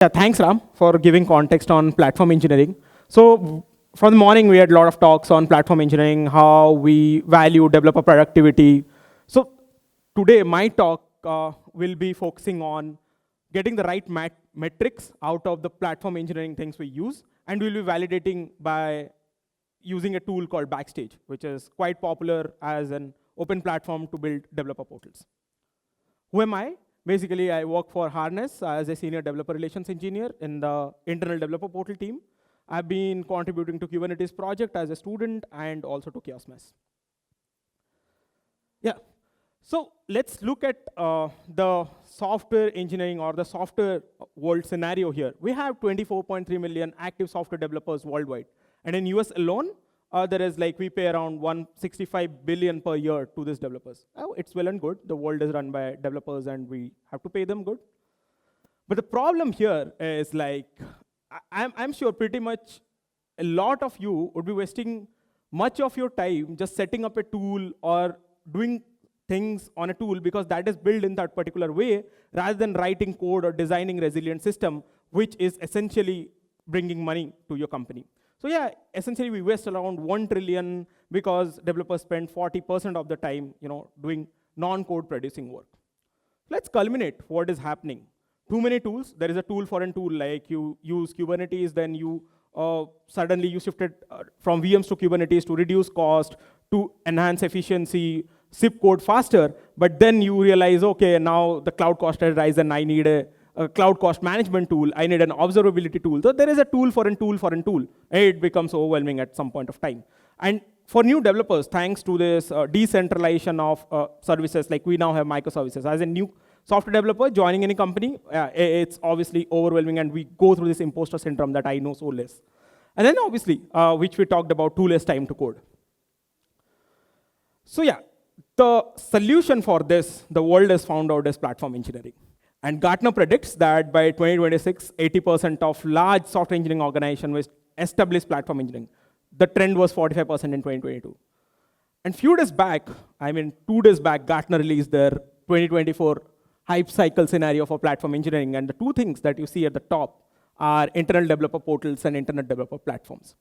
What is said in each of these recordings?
Yeah, thanks, Ram, for giving context on platform engineering. So from the morning, we had a lot of talks on platform engineering, how we value developer productivity. So today, my talk will be focusing on getting the right metrics out of the platform engineering things we use, and we'll be validating by using a tool called Backstage, which is quite popular as an open platform to build developer portals. Who am I? Basically, I work for Harness as a senior developer relations engineer in the internal developer portal team. I've been contributing to Kubernetes project as a student and also to Chaos Mess. Yeah, so let's look at the software engineering or the software world scenario here. We have 24.3 million active software developers worldwide. And in US alone, there is we pay around 165 billion per year to these developers. Oh, it's well and good. The world is run by developers and we have to pay them good. But the problem here is I'm sure pretty much a lot of you would be wasting much of your time just setting up a tool or doing things on a tool because that is built in that particular way rather than writing code or designing resilient system, which is essentially bringing money to your company. So yeah, essentially we waste around 1 trillion because developers spend 40% of the time doing non-code producing work. Let's culminate what is happening. Too many tools. There is a tool for a tool, like you use Kubernetes, then you suddenly you shifted from VMs to Kubernetes to reduce cost, to enhance efficiency, ship code faster, but then you realize, okay, now the cloud cost has risen, I need a cloud cost management tool, I need an observability tool. So there is a tool for a tool for a tool. It becomes overwhelming at some point of time. And for new developers, thanks to this decentralization of services, like we now have microservices. As a new software developer joining any company, it's obviously overwhelming and we go through this imposter syndrome that I know so less. And then obviously, which we talked about, too less time to code. So yeah, the solution for this, the world has found out, is platform engineering. And Gartner predicts that by 2026, 80% of large software engineering organizations will establish platform engineering. The trend was 45% in 2022. And few days back, 2 days back, Gartner released their 2024 hype cycle scenario for platform engineering. And the two things that you see at the top are internal developer portals and internet developer platforms.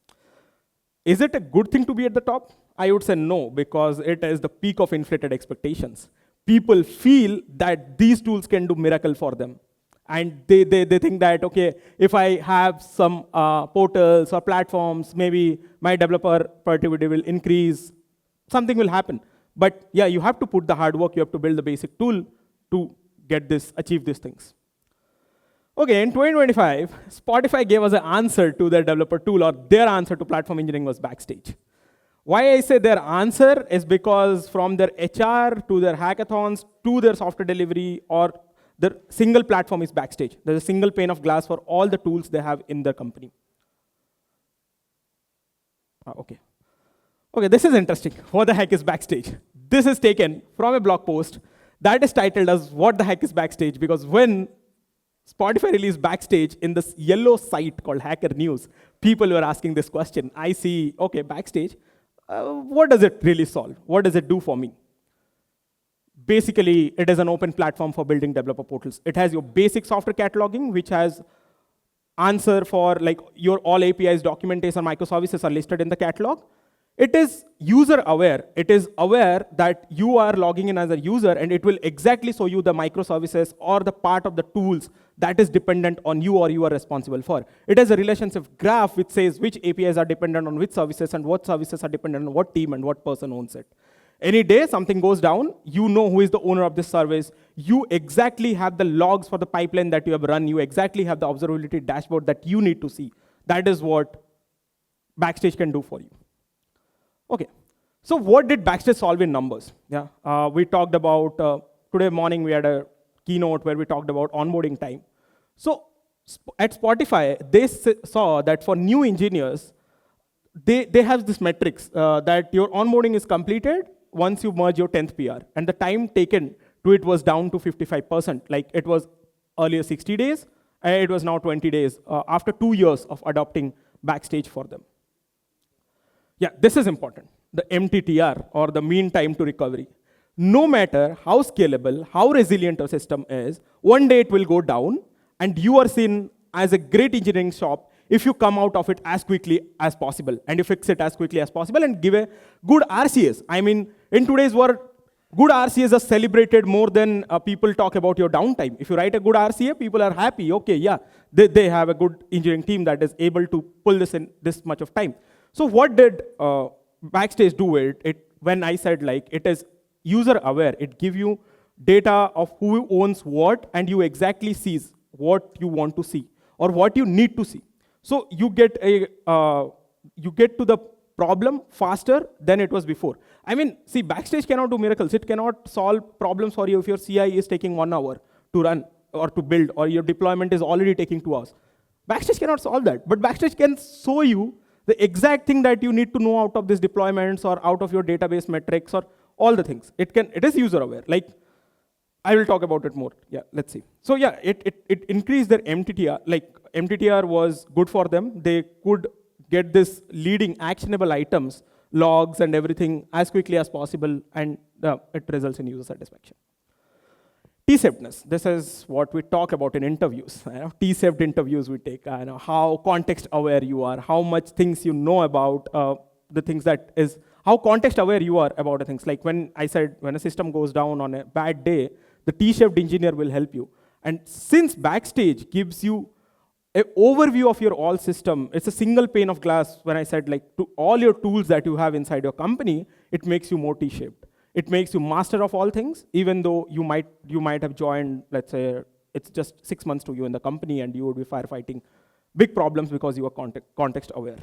Is it a good thing to be at the top? I would say no, because it is the peak of inflated expectations. People feel that these tools can do miracle for them. And they think that, okay, if I have some portals or platforms, maybe my developer productivity will increase, something will happen. But yeah, you have to put the hard work, you have to build the basic tool to get this, achieve these things. Okay, in 2025, Spotify gave us an answer to their developer tool, or their answer to platform engineering was Backstage. Why I say their answer is because from their HR to their hackathons to their software delivery, or their single platform is Backstage. There's a single pane of glass for all the tools they have in their company. Okay, this is interesting. What the heck is Backstage? This is taken from a blog post that is titled as "What the heck is Backstage?" Because when Spotify released Backstage in this yellow site called Hacker News, people were asking this question. I see, okay, Backstage. What does it really solve? What does it do for me? Basically, it is an open platform for building developer portals. It has your basic software cataloging, which has answer for your all APIs, documentation, microservices are listed in the catalog. It is user aware. It is aware that you are logging in as a user, and it will exactly show you the microservices or the part of the tools that is dependent on you or you are responsible for. It has a relationship graph which says which APIs are dependent on which services and what services are dependent on what team and what person owns it. Any day something goes down, you know who is the owner of this service. You exactly have the logs for the pipeline that you have run. You exactly have the observability dashboard that you need to see. That is what Backstage can do for you. Okay, so what did Backstage solve in numbers? Yeah, we talked about, today morning we had a keynote where we talked about onboarding time. So at Spotify, they saw that for new engineers, they have this metrics that your onboarding is completed once you merge your 10th PR. And the time taken to it was down to 55%. Like it was earlier 60 days, and it was now 20 days after 2 years of adopting Backstage for them. Yeah, this is important, the MTTR, or the mean time to recovery. No matter how scalable, how resilient a system is, one day it will go down, and you are seen as a great engineering shop if you come out of it as quickly as possible, and you fix it as quickly as possible, and give a good RCS. I mean, in today's world, good RCS are celebrated more than people talk about your downtime. If you write a good RCA, people are happy. Okay, yeah, they have a good engineering team that is able to pull this in this much of time. So what did Backstage do? When I said like it is user aware, it gives you data of who owns what, and you exactly sees what you want to see or what you need to see. So you get to the problem faster than it was before. I mean, see, Backstage cannot do miracles. It cannot solve problems for you if your CI is taking 1 hour to run or to build, or your deployment is already taking 2 hours. Backstage cannot solve that, but Backstage can show you the exact thing that you need to know out of these deployments or out of your database metrics or all the things. It is user aware. Like, I will talk about it more. Yeah, let's see. So yeah, it increased their MTTR. Like, MTTR was good for them. They could get this leading actionable items, logs and everything as quickly as possible, and it results in user satisfaction. T-shapedness, this is what we talk about in interviews. T-shaped interviews we take, how context aware you are, how much things you know about the things that is, how context aware you are about the things. Like when I said, when a system goes down on a bad day, the T-shaped engineer will help you. And since Backstage gives you an overview of your all system, it's a single pane of glass. When I said like to all your tools that you have inside your company, it makes you more T-shaped. It makes you master of all things, even though you might have joined, let's say, it's just 6 months to you in the company, and you would be firefighting big problems because you are context aware.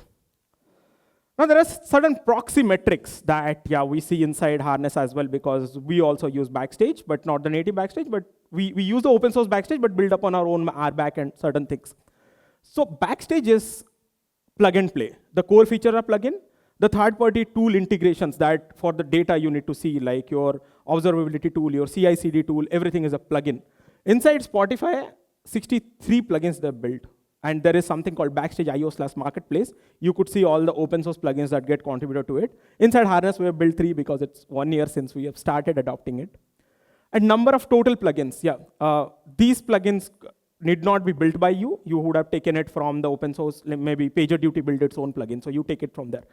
Now, there are certain proxy metrics that, yeah, we see inside Harness as well, because we also use Backstage, but not the native Backstage, but we use the open source Backstage, but build up on our own RBAC and certain things. So Backstage is plug and play. The core feature are plugin. The third-party tool integrations that for the data you need to see, like your observability tool, your CI/CD tool, everything is a plugin. Inside Spotify, 63 plugins they've built. And there is something called Backstage IO/marketplace. You could see all the open source plugins that get contributed to it. Inside Harness, we have built 3 because it's 1 year since we have started adopting it. And number of total plugins, yeah. These plugins need not be built by you. You would have taken it from the open source, maybe PagerDuty built its own plugin, so you take it from there.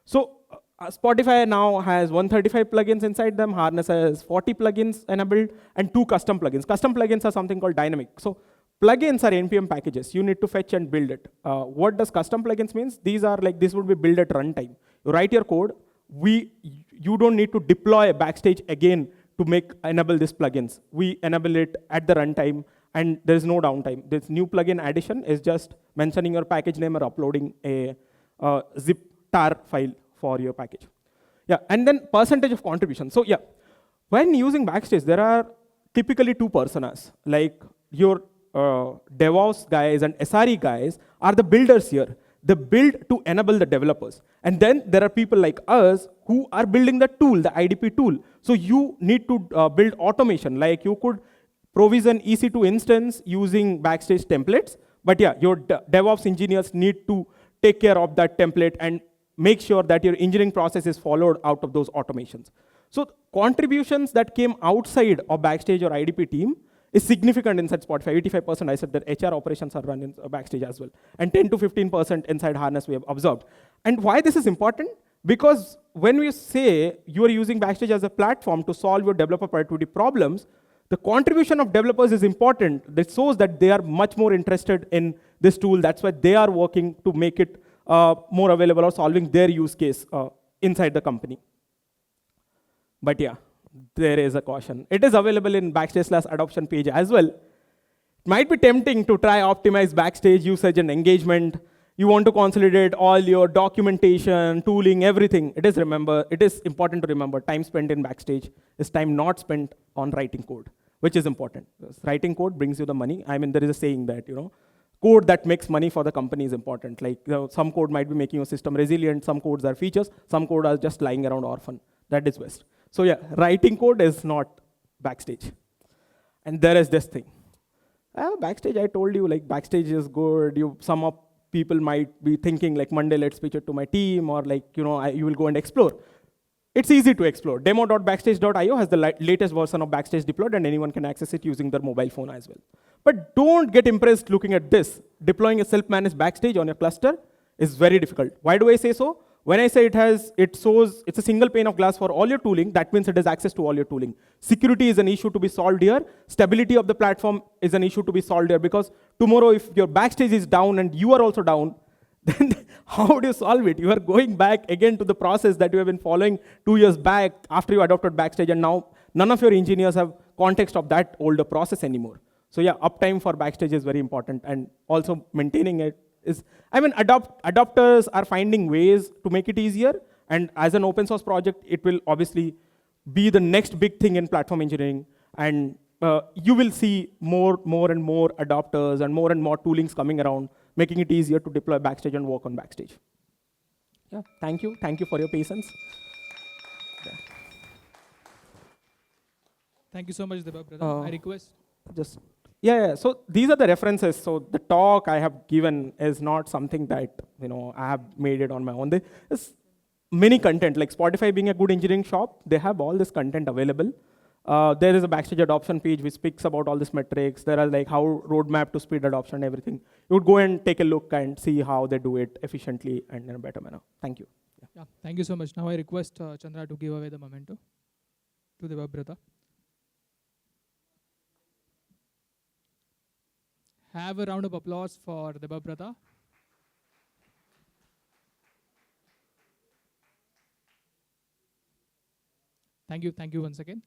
So Spotify now has 135 plugins inside them. Harness has 40 plugins enabled, and 2 custom plugins. Custom plugins are something called dynamic. So plugins are NPM packages. You need to fetch and build it. What does custom plugins means? These are like, this would be built at runtime. You write your code. You don't need to deploy a Backstage again to enable these plugins. We enable it at the runtime, and there's no downtime. This new plugin addition is just mentioning your package name or uploading a zip tar file for your package. Yeah, and then percentage of contribution. So yeah, when using Backstage, there are typically 2 personas. Like your DevOps guys and SRE guys are the builders here. They build to enable the developers. And then there are people like us who are building the tool, the IDP tool. So you need to build automation. Like you could provision EC2 instance using Backstage templates. But yeah, your DevOps engineers need to take care of that template and make sure that your engineering process is followed out of those automations. So contributions that came outside of Backstage or IDP team is significant inside Spotify. 85%, I said that HR operations are run in Backstage as well. And 10 to 15% inside Harness we have observed. And why this is important? Because when we say you are using Backstage as a platform to solve your developer productivity problems, the contribution of developers is important. That shows that they are much more interested in this tool. That's why they are working to make it more available or solving their use case inside the company. But yeah, there is a caution. It is available in Backstage/adoption page as well. It might be tempting to try optimize Backstage usage and engagement. You want to consolidate all your documentation, tooling, everything. It is important to remember time spent in Backstage is time not spent on writing code, which is important. Writing code brings you the money. I mean, there is a saying that, code that makes money for the company is important. Like, some code might be making your system resilient, some codes are features, some code are just lying around orphan. That is best. So yeah, writing code is not Backstage. And there is this thing. Backstage, I told you, like, Backstage is good. Some of people might be thinking, like, Monday, let's pitch it to my team, or like, you will go and explore. It's easy to explore. Demo.backstage.io has the latest version of Backstage deployed, and anyone can access it using their mobile phone as well. But don't get impressed looking at this. Deploying a self-managed Backstage on your cluster is very difficult. Why do I say so? When I say it's a single pane of glass for all your tooling, that means it has access to all your tooling. Security is an issue to be solved here. Stability of the platform is an issue to be solved here, because tomorrow if your Backstage is down and you are also down, then how do you solve it? You are going back again to the process that you have been following 2 years back after you adopted Backstage, and now none of your engineers have context of that older process anymore. So yeah, uptime for Backstage is very important, and also maintaining it is, adopters are finding ways to make it easier, and as an open source project, it will obviously be the next big thing in platform engineering, and you will see more and more adopters and more toolings coming around, making it easier to deploy Backstage and work on Backstage. Yeah, thank you for your patience. Yeah. Thank you so much, Debabrata. I request. Yeah, so these are the references. So the talk I have given is not something that, I have made it on my own. There's many content, like Spotify being a good engineering shop, they have all this content available. There is a Backstage adoption page which speaks about all these metrics. There are like how roadmap to speed adoption and everything. You would go and take a look and see how they do it efficiently and in a better manner. Thank you. Yeah, thank you so much. Now I request Chandra to give away the memento to Debabrata. Have a round of applause for Debabrata. Thank you once again.